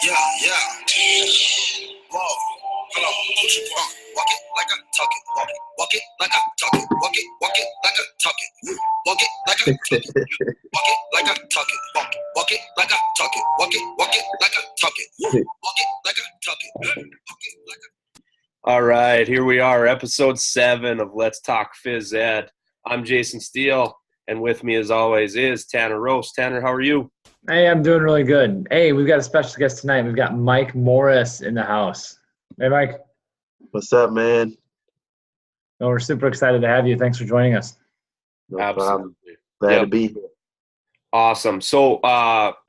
Yeah, yeah. Whoa, hold on, push it, walk it like I talk it, walk it like I talk it, walk it like I talk it, walk it like I talk it, walk it like I talk it, walk it like I talk it, walk it like I talk it, walk it like I talk it, walk it like I. All right, here we are, episode 7 of Let's Talk Phys Ed. I'm Jason Steele, and with me as always is Tanner Roast. Tanner, how are you? Hey, I'm doing really good. Hey, we've got a special guest tonight. We've got Mike Morris in the house. Hey, Mike. What's up, man? Well, we're super excited to have you. Thanks for joining us. No Absolutely. problem. Glad to be here. Awesome. So,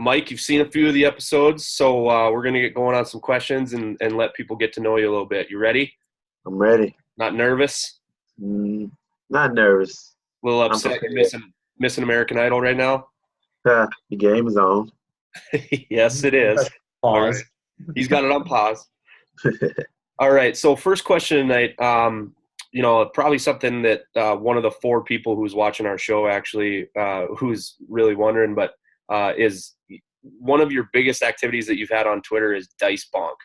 Mike, you've seen a few of the episodes, so we're going to get going on some questions and let people get to know you a little bit. You ready? I'm ready. Not nervous? Not nervous. A little upset you're missing American Idol right now? The game is on. Yes, it is. Pause. All right. He's got it on pause. All right. So first question tonight, probably something that one of the 4 people who's watching our show actually, who's really wondering, but is one of your biggest activities that you've had on Twitter is Dice Bonk.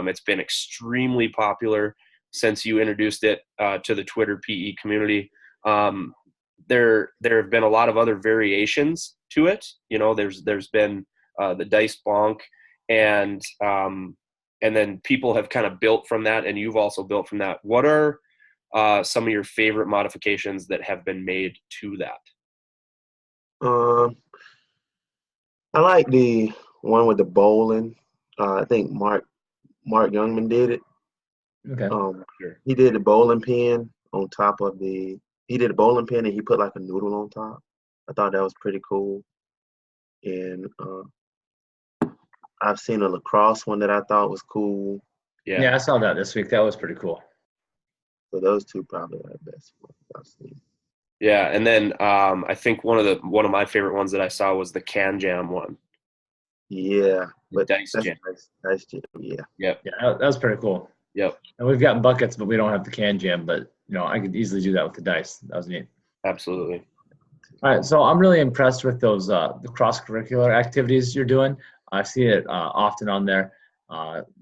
It's been extremely popular since you introduced it to the Twitter PE community. There have been a lot of other variations to it. You know, there's been the Dice Bonk, and then people have kind of built from that, and you've also built from that. What are some of your favorite modifications that have been made to that? I like the one with the bowling. I think Mark Youngman did it. Okay. Sure. He did the bowling pin on top of he did a bowling pin and he put like a noodle on top. I thought that was pretty cool. And I've seen a lacrosse one that I thought was cool. Yeah, I saw that this week. That was pretty cool. So those 2 probably are the best ones I've seen. Yeah, and then I think one of my favorite ones that I saw was the Can Jam one. Yeah, but Dice Jam. Dice Jam. Yeah. Yep. Yeah, that was pretty cool. Yep. And we've got buckets, but we don't have the Can Jam. But I could easily do that with the dice. That was neat. Absolutely. All right, so I'm really impressed with those the cross-curricular activities you're doing. I see it often on there.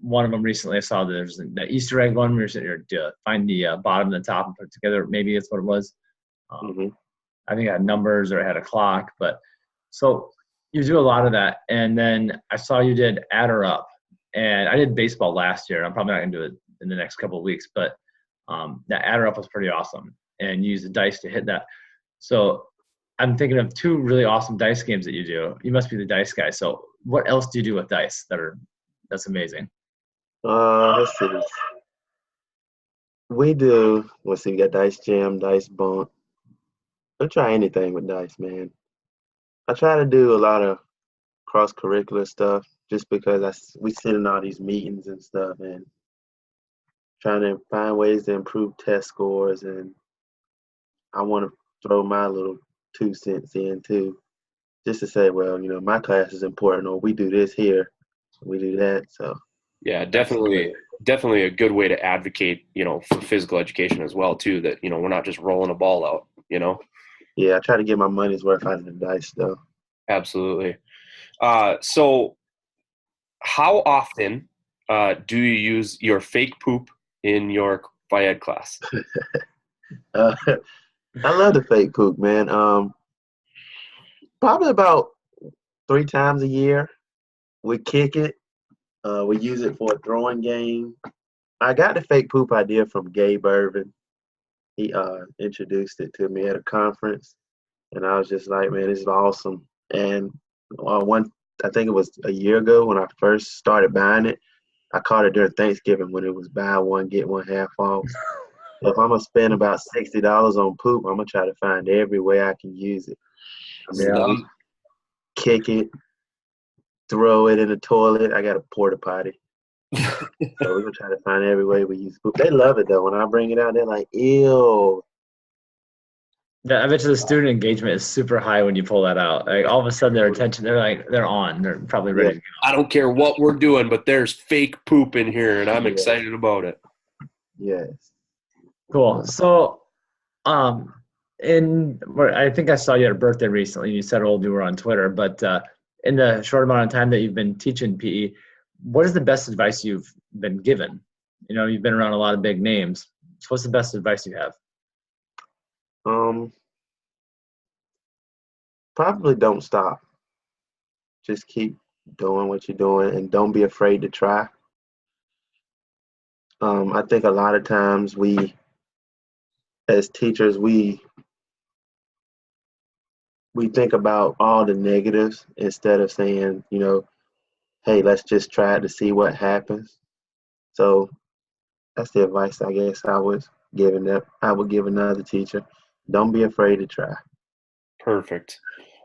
One of them recently I saw there's the Easter egg one where you're sitting here to find the bottom and the top and put it together. Maybe that's what it was. I think it had numbers or it had a clock. But so you do a lot of that. And then I saw you did Add or Up. And I did baseball last year. I'm probably not going to do it in the next couple of weeks. But that Add or Up was pretty awesome. And you use the dice to hit that. So I'm thinking of 2 really awesome dice games that you do. You must be the dice guy. So what else do you do with dice that's amazing? Let's see. We got Dice Jam, Dice Bonk. I'll try anything with dice, man. I try to do a lot of cross-curricular stuff just because we sit in all these meetings and stuff and trying to find ways to improve test scores, and I want to throw my little 2 cents in too, just to say, well, my class is important, or we do this here, we do that. So yeah, definitely a good way to advocate, for physical education as well too, that, we're not just rolling a ball out, Yeah, I try to get my money's worth out of the dice though. Absolutely. So how often do you use your fake poop in your Phy Ed class? I love the fake poop, man. Probably about 3 times a year. We kick it. We use it for a throwing game. I got the fake poop idea from Gabe Irvin. He introduced it to me at a conference, and I was just like, man, this is awesome. And I think it was a year ago when I first started buying it. I caught it during Thanksgiving when it was buy one, get one half off. So if I'm going to spend about $60 on poop, I'm going to try to find every way I can use it. Kick it, throw it in the toilet. I got a porta potty. So we're going to try to find every way we use poop. They love it, though. When I bring it out, they're like, ew. Yeah, I bet you the student engagement is super high when you pull that out. Like all of a sudden their attention, they're on. They're probably ready to go. I don't care what we're doing, but there's fake poop in here, and I'm excited about it. Yes. Cool. So, I think I saw you at a birthday recently. You said how old you were on Twitter, but in the short amount of time that you've been teaching PE, what is the best advice you've been given? You've been around a lot of big names. So what's the best advice you have? Probably don't stop. Just keep doing what you're doing and don't be afraid to try. I think a lot of times we, as teachers, we think about all the negatives instead of saying, hey, let's just try it to see what happens. So that's the advice I guess I would give another teacher. Don't be afraid to try. Perfect.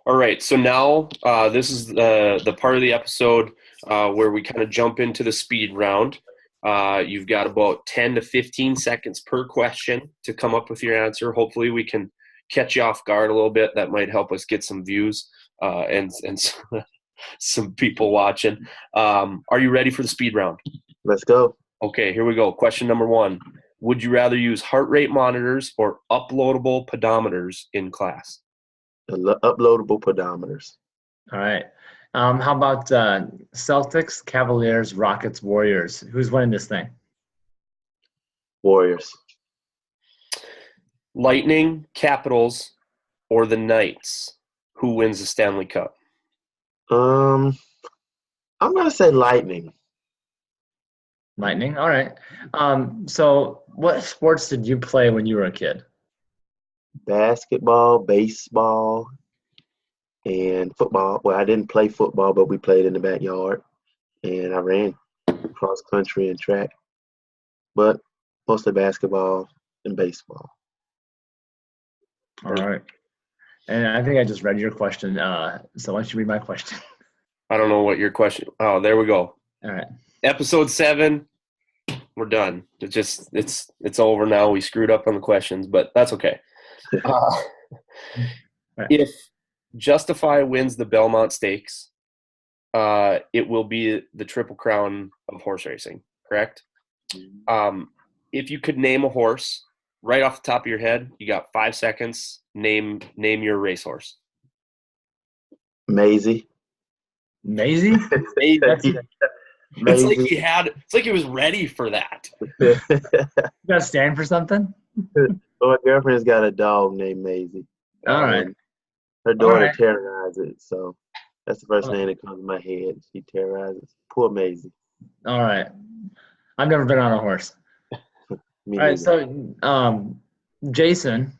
All right. So now this is the part of the episode where we kind of jump into the speed round. You've got about 10 to 15 seconds per question to come up with your answer. Hopefully we can catch you off guard a little bit. That might help us get some views and some people watching. Are you ready for the speed round? Let's go. Okay, here we go. Question number 1. Would you rather use heart rate monitors or uploadable pedometers in class? Uploadable pedometers. All right. How about Celtics, Cavaliers, Rockets, Warriors? Who's winning this thing? Warriors. Lightning, Capitals, or the Knights? Who wins the Stanley Cup? I'm gonna say Lightning. Lightning. All right. So what sports did you play when you were a kid? Basketball, baseball, and football. Well, I didn't play football, but we played in the backyard, and I ran cross country and track. But mostly basketball and baseball. All right. And I think I just read your question. So why don't you read my question? I don't know what your question. Oh, there we go. All right. Episode 7. We're done. It's over now. We screwed up on the questions, but that's okay. Right. If Justify wins the Belmont Stakes, it will be the Triple Crown of horse racing, correct? If you could name a horse right off the top of your head, you got 5 seconds. Name your racehorse. Maisie? Maisie. It's like he was ready for that. You got to stand for something? Well, my girlfriend's got a dog named Maisie. All right. Her daughter right. terrorizes, so that's the first name that comes to my head. She terrorizes. Poor Maisie. All right. I've never been on a horse. Me All right. neither. So Jason,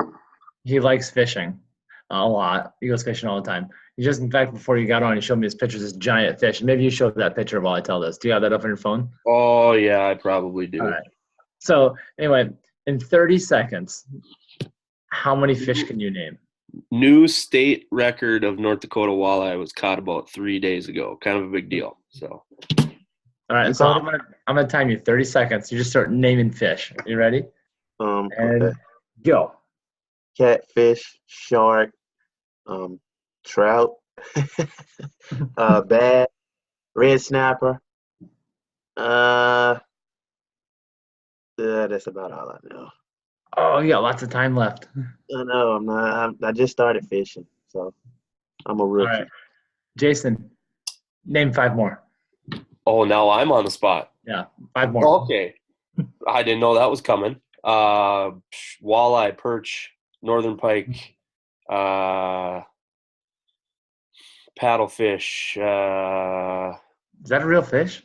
he likes fishing a lot. He goes fishing all the time. He just, in fact, before you got on, he showed me his picture of this giant fish. Maybe you showed that picture while I tell this. Do you have that up on your phone? Oh, yeah, I probably do. All right. So anyway, in 30 seconds, how many fish can you name? New state record of North Dakota walleye was caught about 3 days ago. Kind of a big deal. So. All right. So I'm gonna time you 30 seconds. You just start naming fish. You ready? And Okay. go. Catfish, shark, trout, bass, red snapper. That's about all I know. Oh, you got lots of time left. I know I'm not. I just started fishing, so I'm a All rookie. right. Jason, name 5 more. Oh, now I'm on the spot. Yeah, 5 more. Okay. I didn't know that was coming. Walleye, perch, northern pike, paddlefish. Is that a real fish?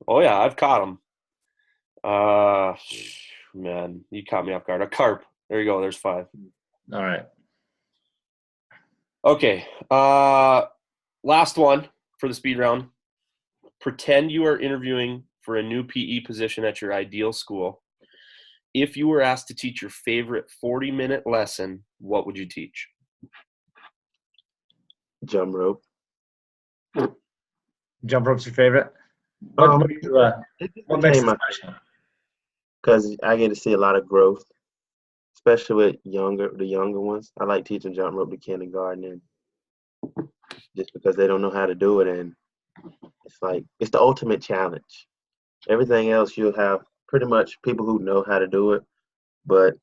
Oh, yeah, I've caught them. Man, you caught me off guard. A carp. There you go. There's 5. All right. Okay. Last one for the speed round. Pretend you are interviewing for a new PE position at your ideal school. If you were asked to teach your favorite 40-minute lesson, what would you teach? Jump rope. Jump rope's your favorite? What makes it special? Because I get to see a lot of growth, especially with the younger ones. I like teaching jump rope to kindergarten, and just because they don't know how to do it, and it's the ultimate challenge. Everything else you'll have pretty much people who know how to do it, but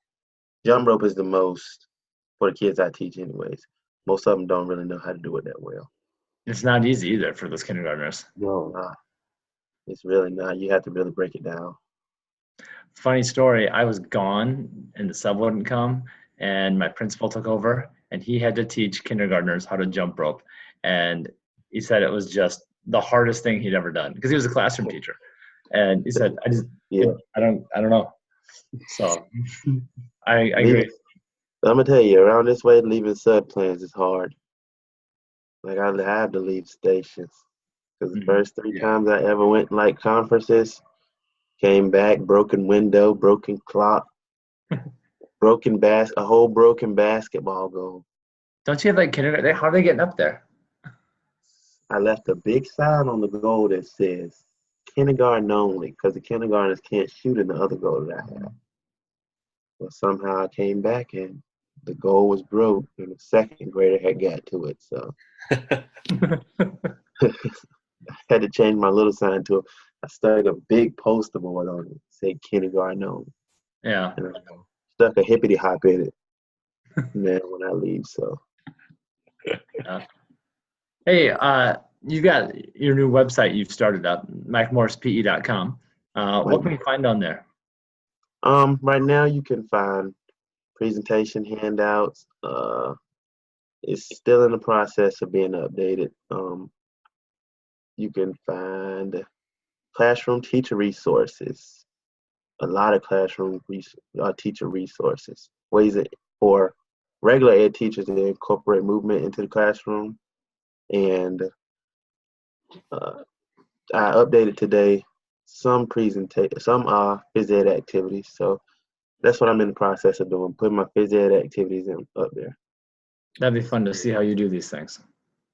jump rope is the most for the kids I teach anyways. Most of them don't really know how to do it that well. It's not easy either for those kindergartners. No. It's really not. You have to really break it down. Funny story. I was gone and the sub wouldn't come, and my principal took over, and he had to teach kindergartners how to jump rope. And he said it was just the hardest thing he'd ever done because he was a classroom teacher. And he said, I don't know. So I agree. I'm gonna tell you, around this way, leaving sub plans is hard. Like I have to leave stations because the first 3 times I ever went like conferences, came back, broken window, broken clock, a whole broken basketball goal. Don't you have like kindergarten? How are they getting up there? I left a big sign on the goal that says kindergarten only because the kindergartners can't shoot in the other goal that I have. But somehow I came back and the goal was broke and the second grader had got to it. So I had to change my little sign to I stuck a big poster board on it, say kindergarten only. Yeah. And I stuck a hippity hop in it. Man, when I leave, so. Yeah. Hey, you got your new website you've started up, MikeMorrisPE.com. What can we find on there? Right now you can find presentation handouts. It's still in the process of being updated. You can find classroom teacher resources, a lot of classroom teacher resources, ways for regular ed teachers to incorporate movement into the classroom. And I updated today some phys ed activities. So that's what I'm in the process of doing, putting my phys ed activities up there. That'd be fun to see how you do these things.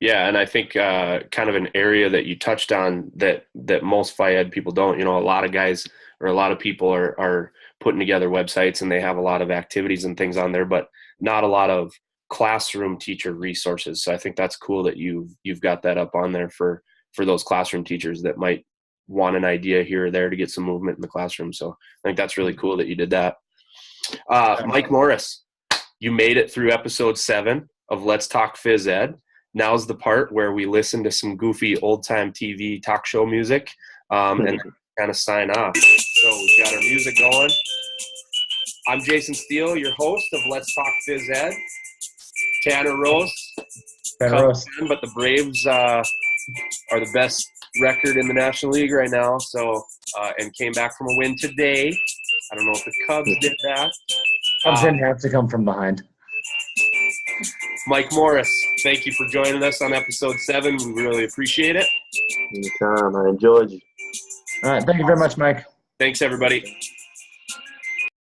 Yeah, and I think kind of an area that you touched on that most Phy Ed people don't. A lot of guys or a lot of people are putting together websites and they have a lot of activities and things on there, but not a lot of classroom teacher resources. So I think that's cool that you've got that up on there for those classroom teachers that might want an idea here or there to get some movement in the classroom. So I think that's really cool that you did that. Mike Morris, you made it through episode 7 of Let's Talk Phys Ed. Now's the part where we listen to some goofy old-time TV talk show music and then kind of sign off. So we've got our music going. I'm Jason Steele, your host of Let's Talk Phys Ed. Tanner Rose. But the Braves are the best record in the National League right now. So and came back from a win today. I don't know if the Cubs did that. Cubs didn't have to come from behind. Mike Morris, thank you for joining us on episode 7. We really appreciate it. Anytime. I enjoyed you. All right. Thank you very much, Mike. Thanks, everybody.